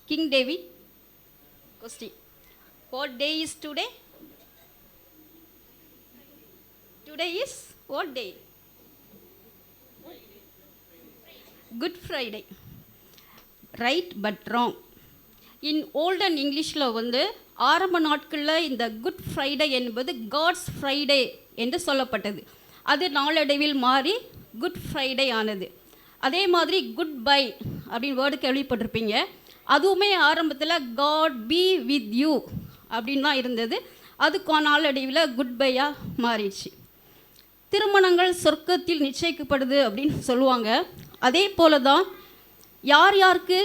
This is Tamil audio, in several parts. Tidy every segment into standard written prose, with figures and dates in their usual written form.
King David, question. What day is today? Today is what day? Good Friday. Right but wrong. In olden இங்கிலீஷில் ஆரம்ப நாட்களில் இந்த குட் ஃப்ரைடே என்பது காட்ஸ் ஃப்ரைடே என்று சொல்லப்பட்டது. அது நாளடைவில் மாறி குட் ஃப்ரைடே ஆனது. அதே மாதிரி குட் பை அப்படின்னு வேர்டு கேள்விப்பட்டிருப்பீங்க. அதுவுமே ஆரம்பத்தில் காட் பி வித் யூ அப்படின்னு தான் இருந்தது. அதுக்கு நாளடைவில் குட் பையாக மாறிடுச்சு. திருமணங்கள் சொர்க்கத்தில் நிச்சயிக்கப்படுது அப்படின்னு சொல்லுவாங்க. அதே போல தான் யார் யாருக்கு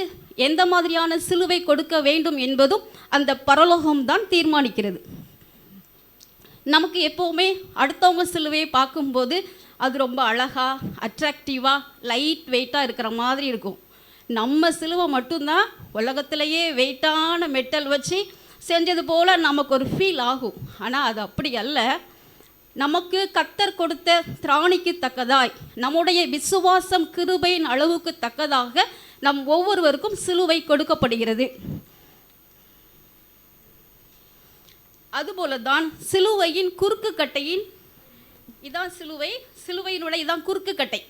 எந்த மாதிரியான சிலுவை கொடுக்க வேண்டும் என்பதும் அந்த பரலோகம்தான் தீர்மானிக்கிறது. நமக்கு எப்போவுமே அடுத்தவங்க சிலுவையை பார்க்கும்போது அது ரொம்ப அழகாக அட்ராக்டிவாக லைட் வெயிட்டாக இருக்கிற மாதிரி இருக்கும். நம்ம சிலுவை மட்டும்தான் உலகத்திலேயே வெயிட்டான மெட்டல் வச்சு செஞ்சது போல் நமக்கு ஒரு ஃபீல் ஆகும். ஆனால் அது அப்படி அல்ல. நமக்கு கர்த்தர் கொடுத்த திராணிக்கு தக்கதாய் நம்முடைய விசுவாசம் கிருபையின் அளவுக்கு தக்கதாக நம் ஒவ்வொருவருக்கும் சிலுவை கொடுக்கப்படுகிறது. அதுபோல தான் சிலுவையின் குறுக்கு கட்டையின் இதான் சிலுவையினுடைய இதான் குறுக்கு கட்டை.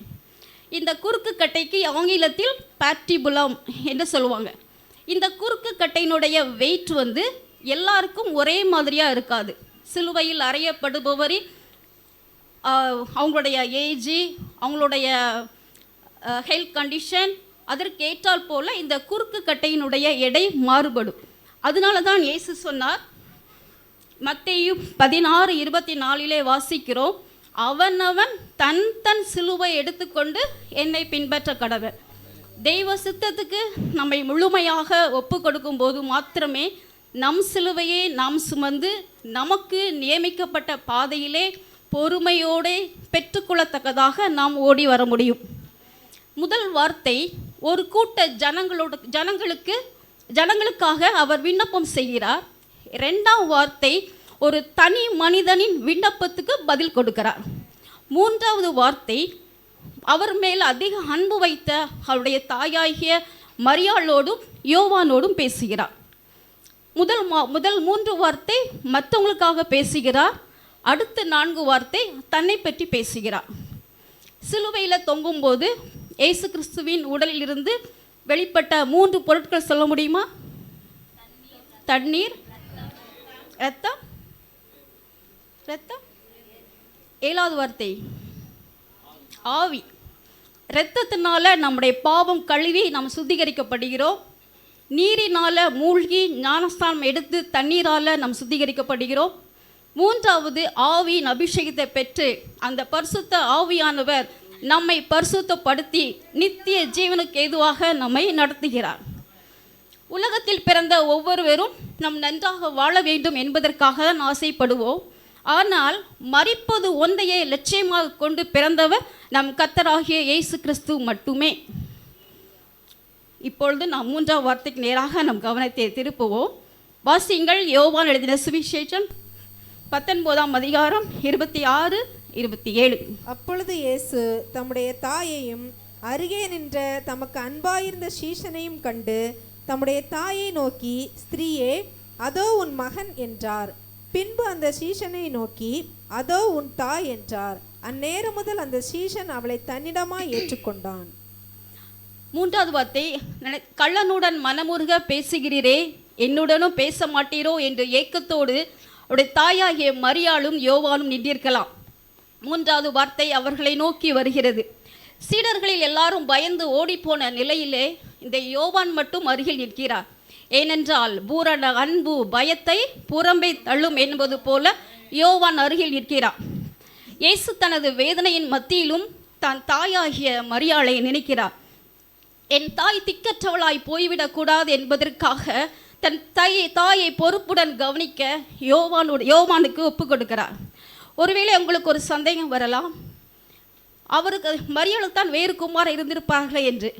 இந்த குறுக்கு கட்டைக்கு ஆங்கிலத்தில் பேட்டிபுலம் என்று சொல்லுவாங்க. இந்த குறுக்கு கட்டையினுடைய வெயிட் எல்லாருக்கும் ஒரே மாதிரியாக இருக்காது. சிலுவையில் அறையப்படுபவரின் அவங்களுடைய ஏஜி, அவங்களுடைய ஹெல்த் கண்டிஷன் அதற்கேற்றால் போல் இந்த குறுக்கு கட்டையினுடைய எடை மாறுபடும். அதனால தான் இயேசு சொன்னார், மத்தேயு 16:24 வாசிக்கிறோம், அவனவன் தன் தன் சிலுவை எடுத்துக்கொண்டு என்னை பின்பற்ற கடவன். தெய்வ சித்தத்துக்கு நம்மை முழுமையாக ஒப்பு கொடுக்கும்போது மாத்திரமே நம் சிலுவையை நாம் சுமந்து நமக்கு நியமிக்கப்பட்ட பாதையிலே பொறுமையோடு பெற்றுக்கொள்ளத்தக்கதாக நாம் ஓடி வர முடியும். முதல் வார்த்தை ஒரு கூட்ட ஜனங்களுக்காக அவர் விண்ணப்பம் செய்கிறார். இரண்டாம் வார்த்தை ஒரு தனி மனிதனின் விண்ணப்பத்துக்கு பதில் கொடுக்கிறார். மூன்றாவது வார்த்தை அவர் மேல் அதிக அன்பு வைத்த அவருடைய தாயாகிய மரியாளோடும் யோவானோடும் பேசுகிறார். முதல் 3 வார்த்தை மற்றவங்களுக்காக பேசுகிறார். அடுத்த 4 வார்த்தை தன்னை பற்றி பேசுகிறார். சிலுவையில் தொங்கும்போது இயேசு கிறிஸ்துவின் உடலில் இருந்து வெளிப்பட்ட 3 பொருட்கள் சொல்ல முடியுமா? தண்ணீர், இரத்தம். 7வது வார்த்தை ஆவி. இரத்தத்தினால நம்முடைய பாவம் கழுவி நாம் சுத்திகரிக்கப்படுகிறோம். நீரினால் மூழ்கி ஞானஸ்தானம் எடுத்து தண்ணீரால் நாம் சுத்திகரிக்கப்படுகிறோம். 3வது ஆவியின் அபிஷேகத்தை பெற்று அந்த பரிசுத்த ஆவியானவர் நம்மை பரிசுத்தப்படுத்தி நித்திய ஜீவனுக்கு ஏதுவாக நம்மை நடத்துகிறார். உலகத்தில் பிறந்த ஒவ்வொருவரும் நாம் நன்றாக வாழ வேண்டும் என்பதற்காக தான் ஆசைப்படுவோம். ஆனால் மரிப்பது ஒன்றையே லட்சியமாக கொண்டு பிறந்தவர் நம் கர்த்தராகிய இயேசு கிறிஸ்து மட்டுமே. இப்பொழுது நாம் 3வது வார்த்தைக்கு நேராக நம் கவனத்தை திருப்புவோம். வாசியுங்கள். யோவான் எழுதின சுவிசேஷம் 19ஆம் அதிகாரம் 26, 27. அப்பொழுது இயேசு தம்முடைய தாயையும் அருகே நின்ற தமக்கு அன்பாயிருந்த சீஷனையும் கண்டு தம்முடைய தாயை நோக்கி, ஸ்திரீயே, அதோ உன் மகன் என்றார். பின்பு அந்த சீஷனை நோக்கி, அதோ உன் தாய் என்றார். அந்நேரம் முதல் அந்த சீஷன் அவளை தன்னிடமாய் ஏற்றுக்கொண்டான். 3வது வார்த்தை, கள்ளனுடன் மனமுருக பேசுகிறீரே, என்னுடனும் பேச மாட்டீரோ என்று ஏக்கத்தோடு அவருடைய தாயாகிய மரியாளும் யோவானும் நின்றிருக்கலாம். 3வது வார்த்தை அவர்களை நோக்கி வருகிறது. சீடர்களில் எல்லாரும் பயந்து ஓடிப்போன நிலையிலே இந்த யோவான் மட்டும் அருகில் நிற்கிறார். ஏனென்றால் பூரண அன்பு பயத்தை புறம்பே தள்ளும் என்பது போல யோவான் அருகில் நிற்கிறார். இயேசு தனது வேதனையின் மத்தியிலும் தன் தாயாகிய மரியாளை நினைக்கிறார். என் தாய் திக்கற்றவளாய் போய்விடக்கூடாது என்பதற்காக தன் தாயை பொறுப்புடன் கவனிக்க யோவானுக்கு ஒப்பு கொடுக்கிறார். ஒருவேளை உங்களுக்கு ஒரு சந்தேகம் வரலாம், அவருக்கு மரியாளுக்கு தான் வேறு குமாரர் இருந்திருப்பார்கள் என்று.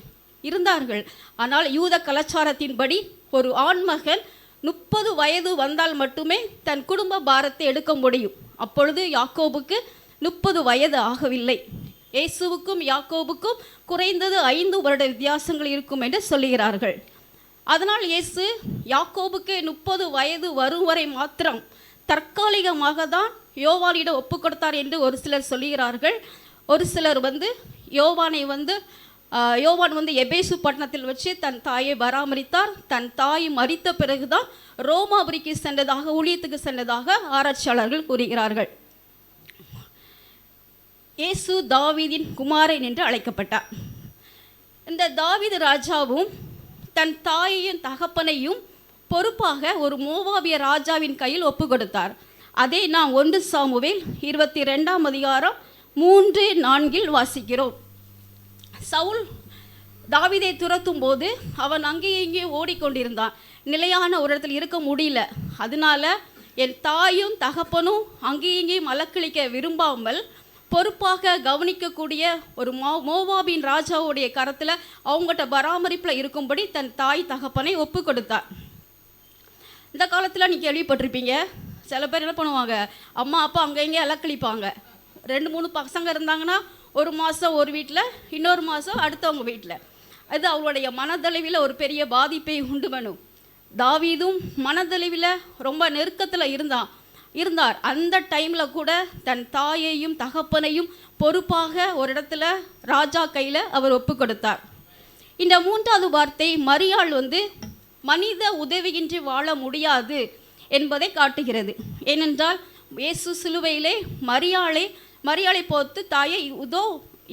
இருந்தார்கள். ஆனால் யூத கலாச்சாரத்தின்படி ஒரு ஆண்மகன் 30 வயது வந்தால் மட்டுமே தன் குடும்ப பாரத்தை எடுக்க முடியும். அப்பொழுது யாக்கோபுக்கு 30 வயது ஆகவில்லை. இயேசுவுக்கும் யாக்கோபுக்கும் குறைந்தது 5 வருட வித்தியாசங்கள் இருக்கும் என்று சொல்லுகிறார்கள். அதனால் இயேசு யாக்கோபுக்கு 30 வயது வரும் வரை மாத்திரம் தற்காலிகமாக தான் யோவானிடம் ஒப்பு கொடுத்தார் என்று ஒரு சிலர் சொல்லுகிறார்கள். ஒரு சிலர் யோவான் எபேசு பட்டணத்தில் வச்சு தன் தாயை பராமரித்தார். தன் தாய் மரித்த பிறகுதான் ரோமாபுரிக்கு சென்றதாக, ஊழியத்துக்கு சென்றதாக ஆராய்ச்சியாளர்கள் கூறுகிறார்கள். இயேசு தாவீதின் குமாரன் என்று அழைக்கப்பட்டார். இந்த தாவீது ராஜாவும் தன் தாயையும் தகப்பனையும் பொறுப்பாக ஒரு மோவாபிய ராஜாவின் கையில் ஒப்பு கொடுத்தார். அதை நாம் 1 சாமுவேல் 22ஆம் அதிகாரம் 3-4 வாசிக்கிறோம். சவுல் தாவீதை துரத்தும் போது அவன் அங்கேயும் இங்கேயும் ஓடிக்கொண்டிருந்தான். நிலையான ஒரு இடத்துல இருக்க முடியல. அதனால என் தாயும் தகப்பனும் அங்கேயும் இங்கேயும் அலக்களிக்க விரும்பாமல் பொறுப்பாக கவனிக்கக்கூடிய ஒரு மோவாபின் ராஜாவுடைய கரத்தில் அவங்ககிட்ட பராமரிப்பில் இருக்கும்படி தன் தாய் தகப்பனை ஒப்பு கொடுத்தார். இந்த காலத்தில் நீங்கள் கேள்விப்பட்டிருப்பீங்க, சில பேர் என்ன பண்ணுவாங்க, அம்மா அப்பா அங்கே இங்கே அலக்களிப்பாங்க. 2-3 பசங்க இருந்தாங்கன்னா ஒரு மாதம் ஒரு வீட்டில், இன்னொரு மாதம் அடுத்தவங்க வீட்டில். அது அவளுடைய மனதளவில் ஒரு பெரிய பாதிப்பை உண்டு பண்ணும். தாவீதும் மனதளவில் ரொம்ப நெருக்கத்தில் இருந்தார். அந்த டைமில் கூட தன் தாயையும் தகப்பனையும் பொறுப்பாக ஒரு இடத்துல ராஜா கையில் அவர் ஒப்பு கொடுத்தார். இந்த 3வது வார்த்தை மரியாள் மனித உதவியின்றி வாழ முடியாது என்பதை காட்டுகிறது. ஏனென்றால் இயேசு சிலுவையிலே மரியாளை பார்த்து தாயை இதோ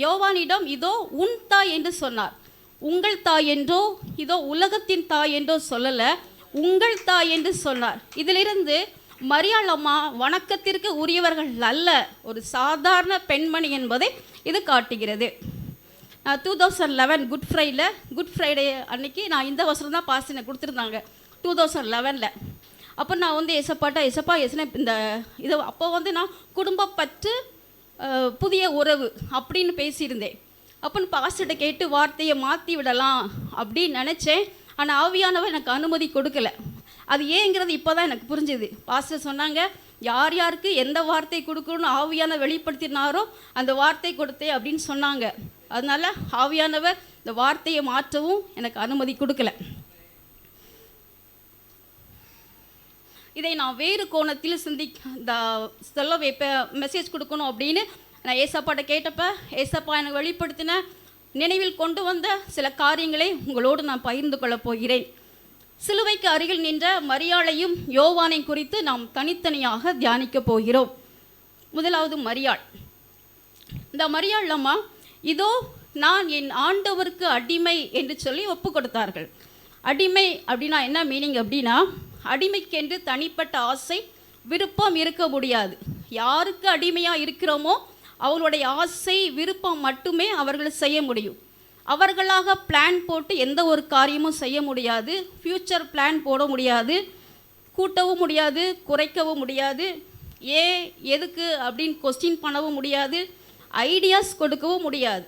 யோவானிடம் இதோ உன் தாய் என்று சொன்னார். உங்கள் தாய் என்றோ இதோ உலகத்தின் தாய் என்றோ சொல்லலை, உங்கள் தாய் என்று சொன்னார். இதிலிருந்து மரியாள் அம்மா வணக்கத்திற்கு உரியவர்கள் அல்ல, ஒரு சாதாரண பெண்மணி என்பதை இது காட்டுகிறது. 2011 குட் ஃப்ரைடே அன்னைக்கு நான் இந்த வசனம் தான் பாசினை கொடுத்துருந்தாங்க 2011. அப்போ நான் ஏசப்பா இந்த இது அப்போ நான் குடும்ப பற்று புதிய உறவு அப்படின்னு பேசியிருந்தேன். அப்போன்னு பாஸ்டர்கிட்ட கேட்டு வார்த்தையை மாற்றி விடலாம் அப்படின்னு நினச்சேன். ஆனால் ஆவியானவர் எனக்கு அனுமதி கொடுக்கல. அது ஏங்கிறது இப்போ தான் எனக்கு புரிஞ்சுது. பாஸ்டர் சொன்னாங்க, யார் யாருக்கு எந்த வார்த்தை கொடுக்கணும்னு ஆவியான வெளிப்படுத்தினாரோ அந்த வார்த்தை கொடுத்தேன் அப்படின்னு சொன்னாங்க. அதனால் ஆவியானவர் இந்த வார்த்தையை மாற்றவும் எனக்கு அனுமதி கொடுக்கல. இதை நான் வேறு கோணத்தில் சொல்ல மெசேஜ் கொடுக்கணும் அப்படின்னு நான் ஏசப்பாட்ட கேட்டப்ப ஏசப்பா எனக்கு வெளிப்படுத்தின நினைவில் கொண்டு வந்த சில காரியங்களை உங்களோடு நான் பகிர்ந்து கொள்ளப் போகிறேன். சிலுவைக்கு அருகில் நின்ற மரியாளையும் யோவானை குறித்து நாம் தனித்தனியாக தியானிக்க போகிறோம். முதலாவது மரியாள். இந்த மரியாள் அம்மா இதோ நான் என் ஆண்டவருக்கு அடிமை என்று சொல்லி ஒப்பு கொடுத்தார்கள். அடிமை அப்படின்னா என்ன மீனிங் அப்படின்னா, அடிமைக்கென்று தனிப்பட்ட ஆசை விருப்பம் இருக்க முடியாது. யாருக்கு அடிமையாக இருக்கிறோமோ அவர்களுடைய ஆசை விருப்பம் மட்டுமே அவர்கள் செய்ய முடியும். அவர்களாக பிளான் போட்டு எந்த ஒரு காரியமும் செய்ய முடியாது. ஃப்யூச்சர் பிளான் போட முடியாது, கூட்டவும் முடியாது, குறைக்கவும் முடியாது, எதுக்கு அப்படின்னு கொஸ்டின் பண்ணவும் முடியாது, ஐடியாஸ் கொடுக்கவும் முடியாது.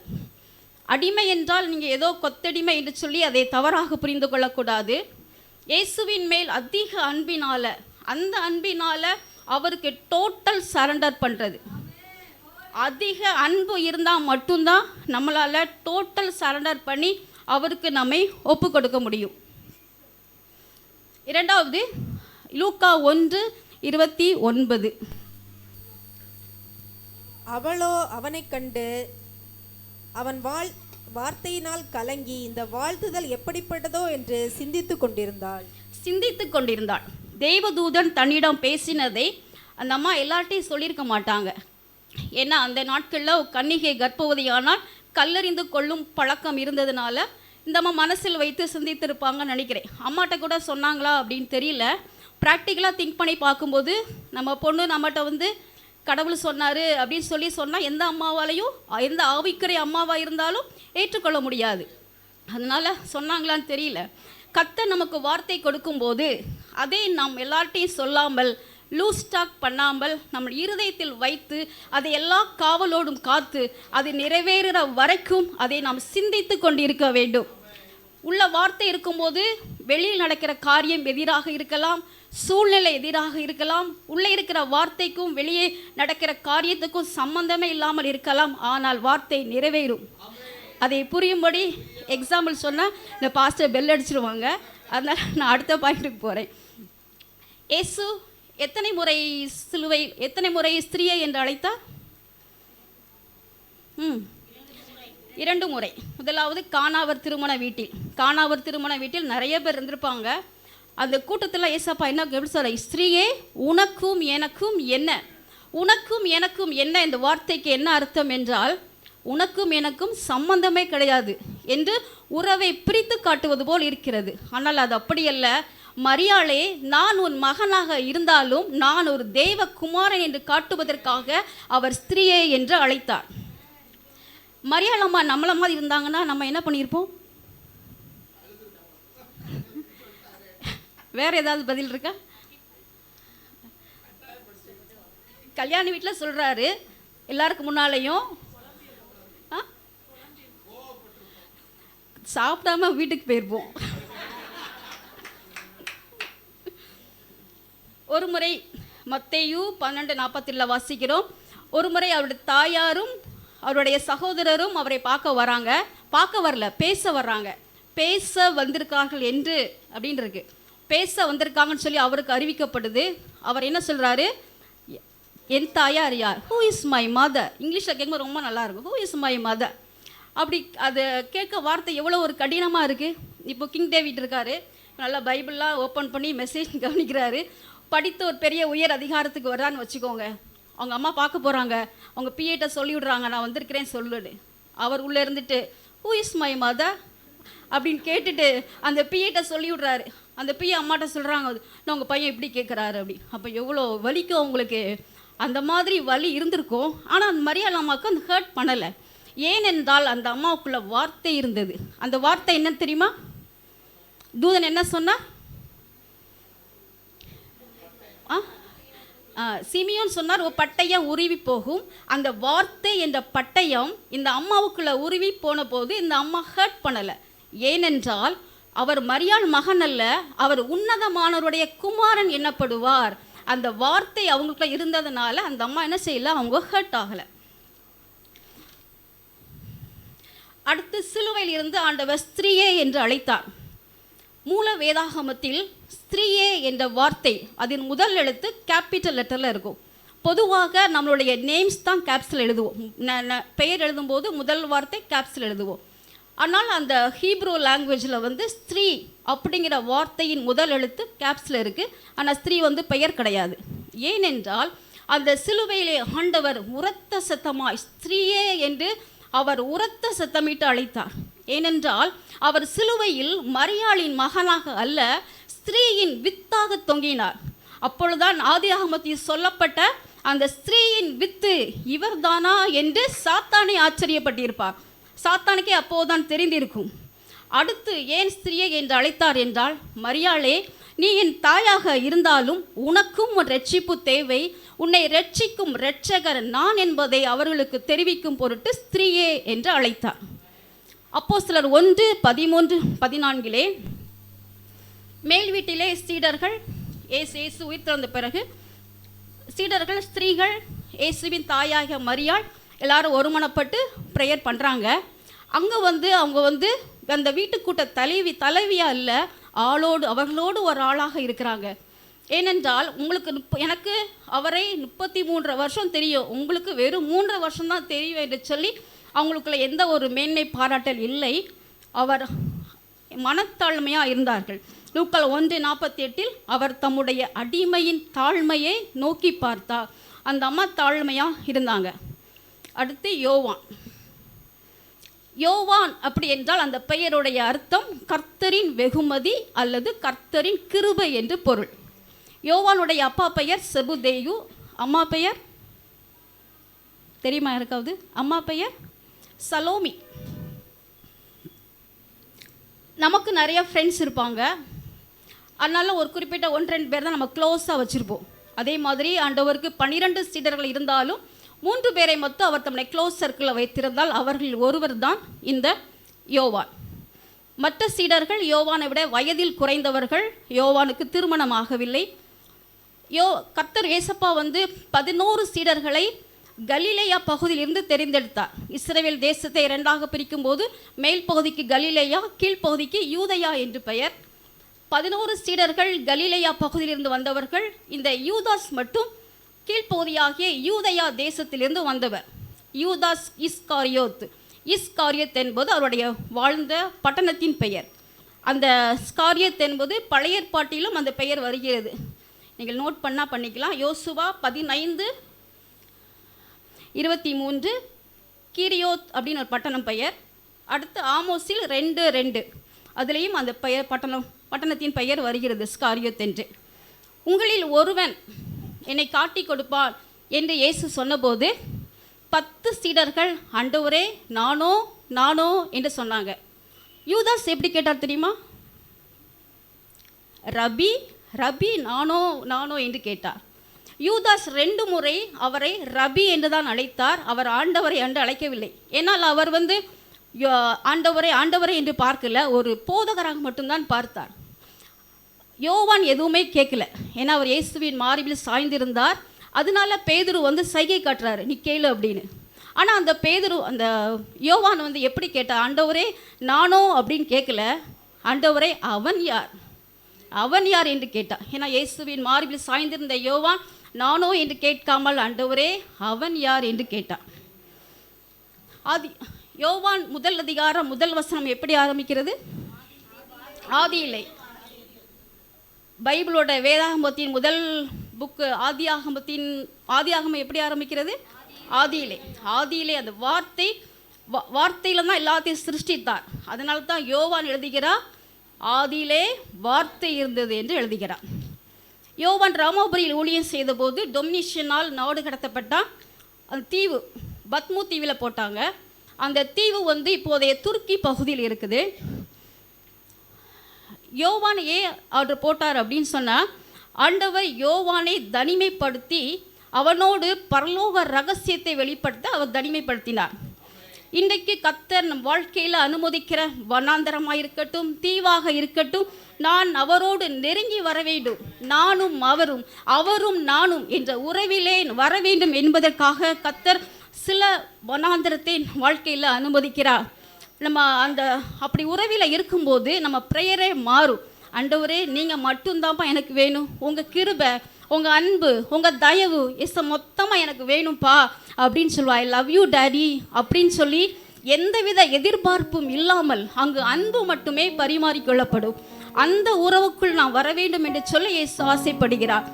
அடிமை என்றால் நீங்கள் ஏதோ கொத்தடிமை என்று சொல்லி அதை தவறாக புரிந்து கொள்ளக்கூடாது. இயேசுவின் மேல் அதிக அன்பினால், அந்த அன்பினால் அவருக்கு டோட்டல் சரண்டர் பண்ணுறது. அதிக அன்பு இருந்தால் மட்டும்தான் நம்மளால் டோட்டல் சரண்டர் பண்ணி அவருக்கு நம்மை ஒப்பு கொடுக்க முடியும். இரண்டாவது லூக்கா 1:29. அவளோ அவனை கண்டு அவன் வார்த்தையினால் கலங்கி இந்த வாழ்த்துதல் எப்படிப்பட்டதோ என்று சிந்தித்து கொண்டிருந்தாள். தேவதூதன் தன்னிடம் பேசினதை அந்த அம்மா எல்லார்ட்டையும் சொல்லியிருக்க மாட்டாங்க. ஏன்னா அந்த நாட்களில் கன்னிகை கர்ப்பவதியானால் கல்லறிந்து கொள்ளும் பழக்கம் இருந்ததுனால இந்த அம்மா மனசில் வைத்து சிந்தித்திருப்பாங்கன்னு நினைக்கிறேன். அம்மாட்ட கூட சொன்னாங்களா அப்படின்னு தெரியல. ப்ராக்டிக்கலாக திங்க் பண்ணி பார்க்கும்போது நம்ம பொண்ணு நம்மகிட்ட கடவுள் சொன்னார் அப்படின்னு சொன்னால் எந்த அம்மாவாலையும், எந்த ஆவிக்குறை அம்மாவாக இருந்தாலும் ஏற்றுக்கொள்ள முடியாது. அதனால் சொன்னாங்களான்னு தெரியல. கர்த்தர் நமக்கு வார்த்தை கொடுக்கும்போது அதை நாம் எல்லார்ட்டையும் சொல்லாமல், லூஸ் ஸ்டாக் பண்ணாமல், நம்ம இருதயத்தில் வைத்து அதை எல்லா காவலோடும் காத்து அது நிறைவேறுகிற வரைக்கும் அதை நாம் சிந்தித்து கொண்டிருக்க வேண்டும். உள்ள வார்த்தை இருக்கும்போது வெளியில் நடக்கிற காரியம் எதிராக இருக்கலாம், சூழ்நிலை எதிராக இருக்கலாம், உள்ளே இருக்கிற வார்த்தைக்கும் வெளியே நடக்கிற காரியத்துக்கும் சம்பந்தமே இல்லாமல் இருக்கலாம். ஆனால் வார்த்தை நிறைவேறும். அதை புரியும்படி எக்ஸாம்பிள் சொன்னால் இந்த பாஸ்டர் பெல் அடிச்சிருவாங்க. அதனால் நான் அடுத்த பாயிண்ட்டுக்கு போகிறேன். இயேசு எத்தனை முறை ஸ்திரியை என்று அழைத்தார்? 2 முறை. முதலாவது கானாவர் திருமண வீட்டில் நிறைய பேர் இருந்திருப்பாங்க. அந்த கூட்டத்தில் ஏசப்பா என்ன எப்படி சொல்ற? ஸ்திரீயே, உனக்கும் எனக்கும் என்ன? உனக்கும் எனக்கும் என்ன? இந்த வார்த்தைக்கு என்ன அர்த்தம் என்றால், உனக்கும் எனக்கும் சம்பந்தமே கிடையாது என்று உறவை பிரித்து காட்டுவது போல் இருக்கிறது. ஆனால் அது அப்படியல்ல. மரியாளே, நான் உன் மகனாக இருந்தாலும் நான் ஒரு தேவ குமாரன் என்று காட்டுவதற்காக அவர் ஸ்திரீயே என்று அழைத்தார். மரியாள் அம்மா நம்மள மாதிரி இருந்தாங்கன்னா நம்ம என்ன பண்ணியிருப்போம்? வேற ஏதாவது பதில் இருக்கா? கல்யாண வீட்டில் சொல்றாரு எல்லாருக்கும் முன்னாலேயும், சாப்பிடாம வீட்டுக்கு போயிருப்போம். ஒரு முறை மத்தேயு 12:47 வாசிக்கிறோம். ஒரு முறை அவருடைய தாயாரும் அவருடைய சகோதரரும் அவரை பார்க்க வரல, பேச வர்றாங்க. பேச வந்திருக்கார்கள் என்று அப்படின்னு இருக்கு. பேச வந்திருக்காங்கன்னு சொல்லி அவருக்கு அறிவிக்கப்படுது. அவர் என்ன சொல்றாரு? என் தாயார் யார்? Who is my mother? இங்கிலீஷில் கேட்கும்போது ரொம்ப நல்லா இருக்கும். Who is my mother? அப்படி அது கேட்க வார்த்தை எவ்வளோ ஒரு கடினமாக இருக்குது. இப்போ கிங் டேவிட் இருக்காரு, நல்லா பைபிள்லாம் ஓப்பன் பண்ணி மெசேஜ் கவனிக்கிறாரு. படித்து ஒரு பெரிய உயர் அதிகாரத்துக்கு வர்றான்னு வச்சுக்கோங்க. அவங்க அம்மா பார்க்க போகிறாங்க, அவங்க பிஏட்ட சொல்லி விட்றாங்க, நான் வந்திருக்கிறேன் சொல்லுன்னு. அவர் உள்ளே இருந்துட்டு ஹூ இஸ் மை மதர் அப்படின்னு கேட்டுட்டு அந்த பிஏட்ட சொல்லி விட்றாரு. அந்த பிஏ அம்மாட்ட சொல்கிறாங்க, நான் உங்கள் பையன் இப்படி கேட்குறாரு அப்படி. அப்போ எவ்வளோ வலிக்கும் அவங்களுக்கு. அந்த மாதிரி வலி இருந்திருக்கும். ஆனால் அந்த மரியாள் அம்மாவுக்கு அந்த ஹர்ட் பண்ணலை. ஏனென்றால் அந்த அம்மாவுக்குள்ள வார்த்தை இருந்தது. அந்த வார்த்தை என்ன தெரியுமா? தூதன் என்ன சொன்னா? சிமியோன் சொன்னார், ஒரு பட்டயம் உருவி போகும். அந்த வார்த்தை என்ற பட்டயம் இந்த அம்மாவுக்குள்ள உருவி போன போது இந்த அம்மா ஹர்ட் பண்ணலை. ஏனென்றால் அவர் மரியாள் மகன் அல்ல, அவர் உன்னதமானவருடைய குமாரன் என்னப்படுவார். அந்த வார்த்தை அவங்களுக்குள்ள இருந்ததுனால அந்த அம்மா என்ன செய்யல, அவங்க ஹர்ட் ஆகலை. அடுத்து சிலுவையில் இருந்து ஆண்டவர் ஸ்திரீயே என்று அழைத்தார். மூல வேதாகமத்தில் ஸ்திரீயே என்ற வார்த்தை அதன் முதல் எழுத்து கேபிட்டல் லெட்டரில் இருக்கும். பொதுவாக நம்மளுடைய நேம்ஸ் தான் கேப்ஸில் எழுதுவோம். பெயர் எழுதும்போது முதல் வார்த்தை கேப்ஸில் எழுதுவோம். ஆனால் அந்த ஹீப்ரூ லாங்குவேஜில் வந்து ஸ்திரீ அப்படிங்கிற வார்த்தையின் முதல் எழுத்து கேப்ஸில் இருக்குது. ஆனால் ஸ்திரீ வந்து பெயர் கிடையாது. ஏனென்றால் அந்த சிலுவையிலே ஆண்டவர் உரத்த சத்தமாய் ஸ்திரீயே என்று அவர் உரத்த சத்தமிட்டு அழைத்தார். ஏனென்றால் அவர் சிலுவையில் மரியாளின் மகனாக அல்ல, ஸ்திரீயின் வித்தாக தொங்கினார். அப்பொழுதுதான் ஆதியாகமத்தில் சொல்லப்பட்ட அந்த ஸ்திரீயின் வித்து இவர்தானா என்று சாத்தானை ஆச்சரியப்பட்டிருப்பார். சாத்தானுக்கே அப்போதுதான் தெரிந்திருக்கும். அடுத்து ஏன் ஸ்திரீயை என்று அழைத்தார் என்றால், மரியாளே, நீ என் தாயாக இருந்தாலும் உனக்கும் ஒரு ரட்சிப்பு தேவை, உன்னை ரட்சிக்கும் இரட்சகர் நான் என்பதை அவர்களுக்கு தெரிவிக்கும் பொருட்டு ஸ்திரீயே என்று அழைத்தார். அப்போஸ்தலர் 1:13-14 மேல் வீட்டிலே சீடர்கள், இயேசு உயிர் திறந்த பிறகு சீடர்கள், ஸ்திரீகள், இயேசுவின் தாயாக மரியாள் எல்லாரும் ஒருமனப்பட்டு ப்ரேயர் பண்ணுறாங்க. அங்கே அவங்க அந்த வீட்டுக்கூட்ட தலைவியாக இல்லை, அவர்களோடு ஒரு ஆளாக இருக்கிறாங்க. ஏனென்றால் எனக்கு அவரை 33 வருஷம் தெரியும், உங்களுக்கு வெறும் 3 வருஷம்தான் தெரியும் என்று சொல்லி அவங்களுக்குள்ள எந்த ஒரு மேன்மை பாராட்டல் இல்லை. அவர் மனத்தாழ்மையாக இருந்தார்கள். லூக்கா 1:48 அவர் தம்முடைய அடிமையின் தாழ்மையை நோக்கி பார்த்தார். அந்த அம்மா தாழ்மையாக இருந்தாங்க. அடுத்து யோவான் அப்படி என்றால் அந்த பெயருடைய அர்த்தம் கர்த்தரின் வெகுமதி அல்லது கர்த்தரின் கிருபை என்று பொருள். யோவானுடைய அப்பா பெயர் செபுதேயு, அம்மா பெயர் தெரியுமா இருக்காது? அம்மா பெயர் சலோமி. நமக்கு நிறைய ஃப்ரெண்ட்ஸ் இருப்பாங்க. அதனால ஒரு குறிப்பிட்ட 1-2 பேர் தான் நம்ம க்ளோஸாக வச்சுருப்போம். அதே மாதிரி ஆண்டவருக்கு 12 சீடர்கள் இருந்தாலும் 3 பேரை மட்டும் அவர் தம்முடைய க்ளோஸ் சர்க்கிளில் வைத்திருந்தால் அவர்கள் ஒருவர் தான் இந்த யோவான். மற்ற சீடர்கள் யோவானை விட வயதில் குறைந்தவர்கள். யோவானுக்கு திருமணம் ஆகவில்லை. கர்த்தர் ஏசப்பா 11 சீடர்களை கலிலேயா பகுதியிலிருந்து தெரிந்தெடுத்தார். இஸ்ரவேல் தேசத்தை 2ஆக பிரிக்கும் போது மேல் பகுதிக்கு கலிலேயா, கீழ்ப்பகுதிக்கு யூதயா என்று பெயர். 11 சீடர்கள் கலிலேயா பகுதியிலிருந்து வந்தவர்கள். இந்த யூதாஸ் மட்டும் கீழ்ப்பகுதியாகிய யூதயா தேசத்திலிருந்து வந்தவர். யூதாஸ் இஸ்காரியோத். இஸ்காரியத் என்பது அவருடைய வாழ்ந்த பட்டணத்தின் பெயர். அந்த ஸ்காரியத் என்பது பழைய ஏற்பாட்டிலும் அந்த பெயர் வருகிறது. நீங்கள் நோட் பண்ணால் பண்ணிக்கலாம். யோசுவா 15:23 கீரியோத் அப்படின்னு ஒரு பட்டணம் பெயர். அடுத்து ஆமோஸில் 2:2 அதுலேயும் அந்த பெயர் பட்டணத்தின் பெயர் வருகிறது ஸ்காரியோத் என்று. உங்களில் ஒருவன் என்னை காட்டி கொடுப்பான் என்று இயேசு சொன்னபோது 10 சீடர்கள் ஆண்டவரே நானோ நானோ என்று சொன்னாங்க. யூதாஸ் எப்படி கேட்டார் தெரியுமா? ரபி ரபி நானோ நானோ என்று கேட்டார். யூதாஸ் 2 முறை அவரை ரபி என்று தான் அழைத்தார். அவர் ஆண்டவரை என்று அழைக்கவில்லை. ஏன்னால் அவர் ஆண்டவரை ஆண்டவரை என்று பார்க்கல, ஒரு போதகராக மட்டும்தான் பார்த்தார். யோவான் எதுவுமே கேட்கல, ஏன்னா அவர் இயேசுவின் மார்பில் சாய்ந்திருந்தார். அதனால பேதுரு சைகை காட்டுறாரு, நீ கேளு அப்படின்னு. ஆனால் அந்த யோவான் எப்படி கேட்டார்? ஆண்டவரே நானோ அப்படின்னு கேட்கல, ஆண்டவரே அவன் யார் அவன் யார் என்று கேட்டார். ஏன்னா இயேசுவின் மார்பில் சாய்ந்திருந்த யோவான் நானோ என்று கேட்காமல் ஆண்டவரே அவன் யார் என்று கேட்டார். யோவான் 1 அதிகாரம் 1 வசனம் எப்படி ஆரம்பிக்கிறது? ஆதியிலே. பைபிளோட வேதாகமத்தின் முதல் புக்கு ஆதியாகமம் எப்படி ஆரம்பிக்கிறது? ஆதியிலே. ஆதியிலே அந்த வார்த்தையில தான் எல்லாத்தையும் சிருஷ்டித்தார். அதனால தான் யோவான் எழுதுகிறார், ஆதியிலே வார்த்தை இருந்தது என்று எழுதுகிறார். யோவான் ராமோபுரியில் ஊழியம் செய்தபோது டொமினிஷனால் நாடு கடத்தப்பட்டால் அந்த தீவு பத்மு தீவில் போட்டாங்க. அந்த தீவு இப்போதைய துருக்கி பகுதியில் இருக்குது. யோவானை ஏன் அவர் போட்டார் அப்படின்னு சொன்னால், ஆண்டவர் யோவானை தனிமைப்படுத்தி அவனோடு பரலோக ரகசியத்தை வெளிப்படுத்த அவர் தனிமைப்படுத்தினார். இன்றைக்கு கர்த்தர் நம் வாழ்க்கையில் அனுமதிக்கிற வனாந்தரமாக இருக்கட்டும், தீவாக இருக்கட்டும், நான் அவரோடு நெருங்கி வர வேண்டும், நானும் அவரும் அவரும் நானும் என்ற உறவிலே வர வேண்டும் என்பதற்காக கர்த்தர் சில வனாந்தரத்தை வாழ்க்கையில் அனுமதிக்கிறார். நம்ம அப்படி உறவில் இருக்கும்போது நம்ம ப்ரேயரே மாறும். ஆண்டவரே நீங்கள் மட்டும்தான்ப்பா எனக்கு வேணும், உங்கள் கிருபை, உங்கள் அன்பு, உங்கள் தயவு மொத்தமாக எனக்கு வேணும்ப்பா அப்படின்னு சொல்லுவா. ஐ லவ் யூ டேடி அப்படின்னு சொல்லி எந்தவித எதிர்பார்ப்பும் இல்லாமல் அங்கு அன்பு மட்டுமே பரிமாறிக்கொள்ளப்படும். அந்த உறவுக்குள் நான் வர வேண்டும் என்று சொல்ல இயேசு ஆசைப்படுகிறார்.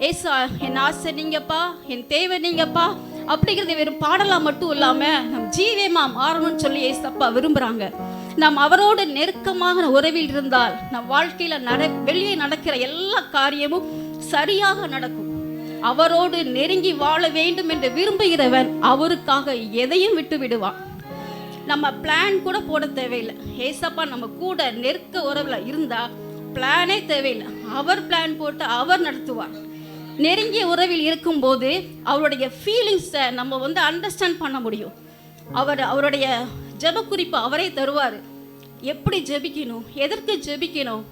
ஏசு என் ஆசை நீங்கப்பா, என் தேவை நீங்கப்பா அப்படிங்கிறது வெறும் பாடலாம் மட்டும் இல்லாமல் நம் ஜீவியமா மாறணும்னு சொல்லி ஏசப்பா விரும்புகிறாங்க. நாம் அவரோடு நெருக்கமாக உறவில் இருந்தால் நம் வாழ்க்கையில் வெளியே நடக்கிற எல்லா காரியமும் சரியாக நடக்கும். அவரோடு நெருங்கி வாழ வேண்டும் என்று விரும்புகிறவன் அவருக்காக எதையும் விட்டு விடுவான். நம்ம பிளான் கூட போட தேவையில்லை. ஏசப்பா நம்ம கூட நெருக்க உறவில் இருந்தால் பிளானே தேவையில்லை. அவர் பிளான் போட்டு அவர் நடத்துவார். நெருங்கிய உறவில் இருக்கும்போது அவருடைய ஃபீலிங்ஸை நம்ம அண்டர்ஸ்டாண்ட் பண்ண முடியும். அவருடைய ஜெப குறிப்பு அவரே தருவார். எப்படி ஜெபிக்கணும், எதற்கு ஜெபிக்கணும்,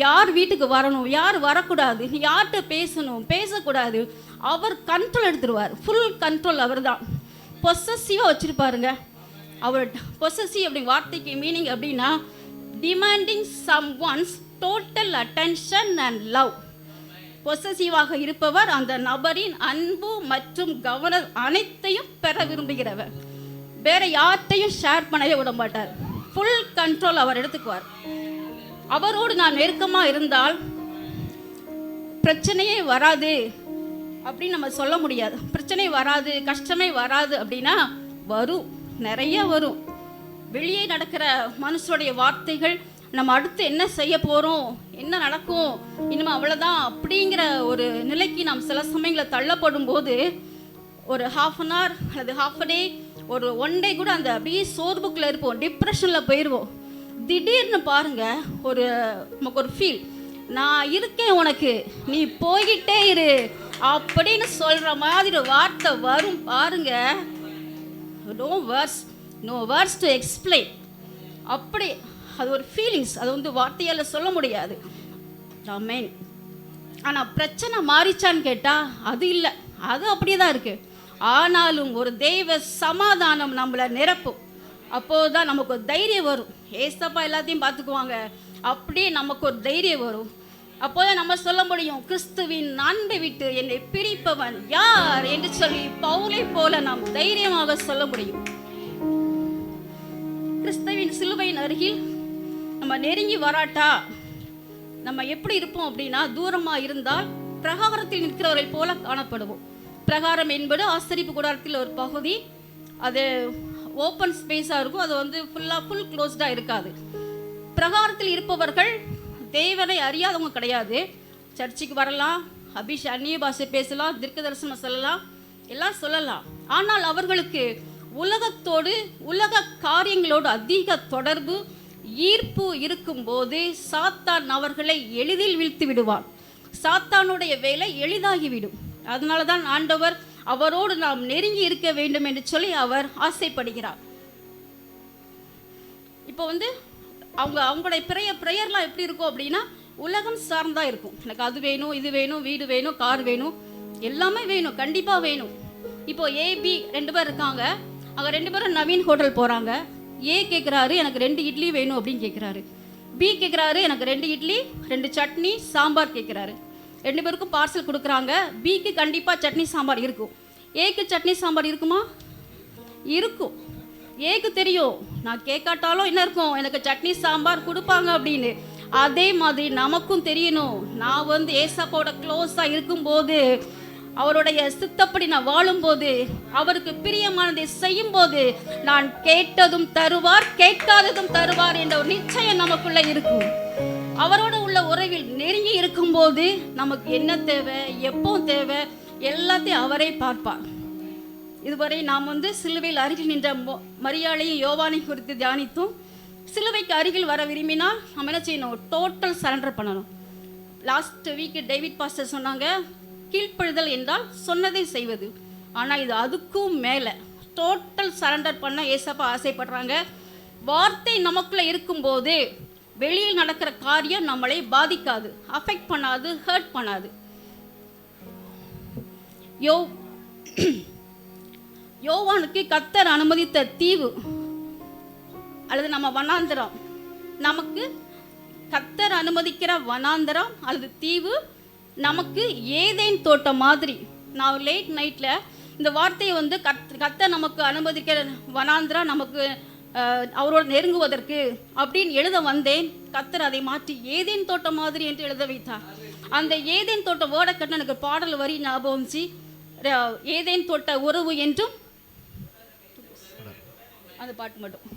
யார் வீட்டுக்கு வரணும், யார் வரக்கூடாது, யார்கிட்ட பேசணும், பேசக்கூடாது, அவர் கண்ட்ரோல் எடுத்துருவார். ஃபுல் கண்ட்ரோல் அவர் தான். பொசசிவாக வச்சுருப்பாருங்க. அவர் பொசசிவ் அப்படி வார்த்தைக்கு மீனிங் அப்படின்னா demanding someone's total attention and love. பொசசிவாக இருப்பவர் அந்த நபரின் அன்பு மற்றும் கவனம் அனைத்தையும் பெற விரும்புகிறவர். வேற யார்கிட்டையும் ஷேர் பண்ணவே விட மாட்டார். ஃபுல் கண்ட்ரோல் அவர் எடுத்துக்குவார். அவரோடு நான் நெருக்கமாக இருந்தால் பிரச்சனையே வராது அப்படின்னு நம்ம சொல்ல முடியாது. பிரச்சனை வராது, கஷ்டமே வராது அப்படின்னா வரும், நிறைய வரும். வெளியே நடக்கிற மனுஷனுடைய வார்த்தைகள் நம்ம அடுத்து என்ன செய்ய போகிறோம், என்ன நடக்கும், இனிமேல் அவ்வளோதான் அப்படிங்கிற ஒரு நிலைக்கு நாம் சில சமயங்களில் தள்ளப்படும் போது ஒரு 1/2 an hour அல்லது 1/2 a day, ஒரு 1 day கூட அந்த அப்படியே சோர்வுக்குள்ளே இருப்போம், டிப்ரெஷனில் போயிடுவோம். திடீர்னு பாருங்க நமக்கு ஒரு ஃபீல், நான் இருக்கேன் உனக்கு, நீ போய்கிட்டே இரு அப்படின்னு சொல்கிற மாதிரி ஒரு வார்த்தை வரும் பாருங்க. No words to explain. அப்படி அது ஒரு ஃபீலிங்ஸ், அது வார்த்தையால் சொல்ல முடியாது. ஆமென். ஆனால் பிரச்சனை மாறிச்சான்னு கேட்டால் அது இல்லை, அது அப்படியே தான் இருக்குது. ஆனாலும் ஒரு தெய்வ சமாதானம் நம்மளை நிரப்பும். அப்போது தான் நமக்கு ஒரு தைரியம் வரும். ஏசப்பா எல்லாத்தையும் பார்த்துக்குவாங்க, அப்படியே நமக்கு ஒரு தைரியம் வரும். அப்போதான் நம்ம சொல்ல முடியும், கிறிஸ்துவின் அன்பை விட்டு என்னை பிரிப்பவன் யார் என்று சொல்லி பவுலை போல நாம் தைரியமாக சொல்ல முடியும். கிறிஸ்துவின் சிலுவையின் அருகில் நம்ம நெருங்கி வராட்டா நம்ம எப்படி இருப்போம் அப்படின்னா, தூரமா இருந்தால் பிரகாரத்தில் நிற்கிறவரை போல காணப்படுவோம். பிரகாரம் என்பது ஆசரிப்பு கூடாரத்தில் ஒரு பகுதி, அது ஓப்பன் ஸ்பேஸாக இருக்கும். அது ஃபுல் க்ளோஸ்டாக இருக்காது. பிரகாரத்தில் இருப்பவர்கள் தேவனை அறியாதவங்க கிடையாது. சர்ச்சுக்கு வரலாம், அந்நிய பாஷை பேசலாம், தீர்க்க தரிசனம் சொல்லலாம், எல்லாம் சொல்லலாம். ஆனால் அவர்களுக்கு உலகத்தோடு உலக காரியங்களோடு அதிக தொடர்பு ஈர்ப்பு இருக்கும்போது சாத்தான் அவர்களை எளிதில் வீழ்த்தி விடுவான். சாத்தானுடைய வேலை எளிதாகிவிடும். அதனால தான் ஆண்டவர் அவரோடு நாம் நெருங்கி இருக்க வேண்டும் என்று சொல்லி அவர் ஆசைப்படுகிறார். இப்போ அவங்களுடைய ப்ரேயர்லாம் எப்படி இருக்கும் அப்படின்னா, உலகம் சார்ந்தா இருக்கும். எனக்கு அது வேணும், இது வேணும், வீடு வேணும், கார் வேணும், எல்லாமே வேணும், கண்டிப்பாக வேணும். இப்போ ஏபி 2 பேர் இருக்காங்க. அவங்க 2 பேரும் நவீன் ஹோட்டல் போகிறாங்க. ஏ கேட்குறாரு, எனக்கு 2 இட்லி வேணும் அப்படின்னு கேட்குறாரு. பி கேட்குறாரு, எனக்கு 2 இட்லி 2 சட்னி சாம்பார் கேட்குறாரு. 2 பேருக்கும் பார்சல் கொடுக்குறாங்க. பிக்கு கண்டிப்பாக சட்னி சாம்பார் இருக்கும். ஏக்கு சட்னி சாம்பார் இருக்குமா? இருக்கும். ஏக்கு தெரியும், நான் கேட்காட்டாலும் என்ன இருக்கும், எனக்கு சட்னி சாம்பார் கொடுப்பாங்க அப்படின்னு. அதே மாதிரி நமக்கும் தெரியணும், நான் ஏசப்பாவோட க்ளோஸாக இருக்கும்போது, அவருடைய சித்தப்படி நான் வாழும்போது, அவருக்கு பிரியமானதை செய்யும்போது, நான் கேட்டதும் தருவார், கேட்காததும் தருவார் என்ற ஒரு நிச்சயம் நமக்குள்ள இருக்கும். அவரோட உள்ள உறவில் நெருங்கி இருக்கும்போது நமக்கு என்ன தேவை, எப்போ தேவை, எல்லாத்தையும் அவரே பார்ப்பார். இதுவரை நாம் சிலுவையில் அருகில் நின்ற மரியாளையும் யோவானையும் குறித்து தியானித்தோம். சிலுவைக்கு அருகில் வர விரும்பினால் நம்ம என்ன செய்யணும்? டோட்டல் சரண்டர் பண்ணணும். லாஸ்ட் வீக் டேவிட் பாஸ்டர் சொன்னாங்க, கீழ்ப்பழுதல் என்றால் சொன்னதை செய்வது. ஆனால் இது அதுக்கும் மேலே டோட்டல் சரண்டர் பண்ண ஏசப்பா ஆசைப்படுறாங்க. வார்த்தை நமக்குள்ளே இருக்கும்போது வெளியில் நடக்கிற காரியம் நம்மளை பாதிக்காது, அஃபெக்ட் பண்ணாது, ஹர்ட் பண்ணாது. யோவானுக்கு கர்த்தர் அனுமதித்த தீவு அல்லது நம்ம வனாந்தரம், நமக்கு கர்த்தர் அனுமதிக்கிற வனாந்தரம் அல்லது தீவு நமக்கு ஏதேன் தோட்டம் மாதிரி. நான் லேட் நைட்டில் இந்த வார்த்தையை கர்த்தர் நமக்கு அனுமதிக்கிற வனாந்தரம் நமக்கு அவரோடு நெருங்குவதற்கு அப்படின்னு எழுத வந்தேன். கர்த்தர் அதை மாற்றி ஏதேன் தோட்டம் மாதிரி என்று எழுத வைத்தார். அந்த ஏதேன் தோட்டம் வேர்டை கட்ட எனக்கு பாடல் வரி ஞாபகம் வந்துச்சு. ஏதேன் தோட்ட உறவு என்றும், அந்த பாட்டு மட்டும்,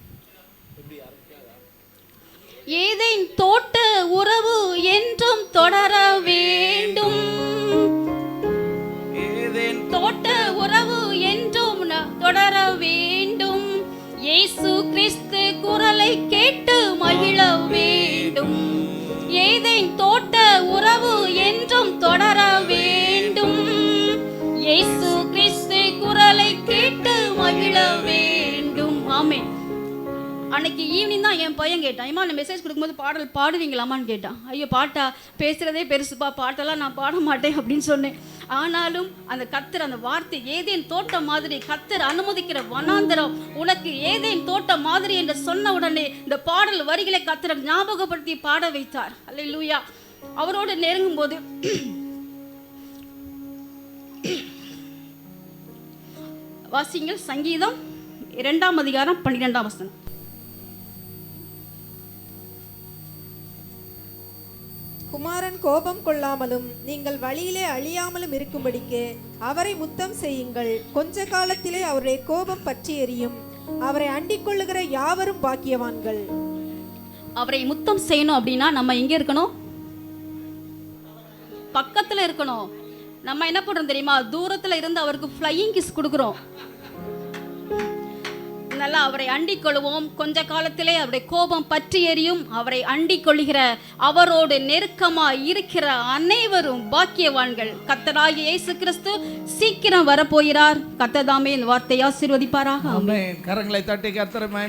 ஏதேன் தோட்ட உறவு என்றும் தொடர வேண்டும், தோட்ட உறவு என்றும் தொடர வேண்டும், இயேசு கிறிஸ்து குரலை கேட்டு மகிழ வேண்டும், ஏதேன் தோட்ட உறவு என்றும் தொடர வேண்டும், இயேசு கிறிஸ்து குரலை கேட்டு மகிழ வேண்டும். ஆமென். அன்னைக்கு ஈவினிங் தான் என் பையன் கேட்டான், அம்மா நான் மெசேஜ் கொடுக்கும்போது பாடல் பாடுவீங்களாமான்னு கேட்டான். ஐயோ பாட்டா, பேசுகிறதே பெருசுப்பா, பாட்டெல்லாம் நான் பாட மாட்டேன் அப்படின்னு சொன்னேன். ஆனாலும் அந்த கர்த்தர் அந்த வார்த்தை ஏதேன் தோட்டம் மாதிரி, கர்த்தர் அனுமதிக்கிற வனாந்தரம் உனக்கு ஏதேன் தோட்டம் மாதிரி என்று சொன்ன உடனே இந்த பாடல் வரிகளை கர்த்தர் ஞாபகப்படுத்தி பாட வைத்தார். அல்லேலூயா. அவரோடு நெருங்கும் போது வாசிங்கள் சங்கீதம் 2ஆம் அதிகாரம் 12ஆம் வசனம். குமாரன் கோபம் கொள்ளாமலும் நீங்கள் வழியிலே அழியாமலும் இருக்கும்படிக்கு அவரை முத்தம் செய்யுங்கள். கொஞ்ச காலத்திலே அவருடைய கோபம் பற்றி எரியும். அவரை அண்டிக் கொள்ளுகிற யாவரும் பாக்கியவான்கள். அவரை முத்தம் செய்யணும் அப்படின்னா நம்ம எங்கே இருக்கணும்? பக்கத்தில் இருக்கணும். நம்ம என்ன பண்ணுறோம் தெரியுமா? தூரத்தில் இருந்து அவருக்கு ஃப்ளையிங் கிஸ் கொடுக்குறோம். நல்லா அவரை அண்டிக் கொள்வோம். கொஞ்ச காலத்திலே அவருடைய கோபம் பற்றி எரியும். அவரை அண்டிக் கொள்கிற, அவரோடு நெருக்கமாக இருக்கிற அனைவரும் பாக்கியவான்கள். கர்த்தராகிய இயேசு கிறிஸ்து சீக்கிரம் வரப்போகிறார். கர்த்தர் தாமே இந்த வார்த்தையை ஆசீர்வதிப்பாராக. ஆமென். கரங்களை தட்டி கர்த்தரை மகிமை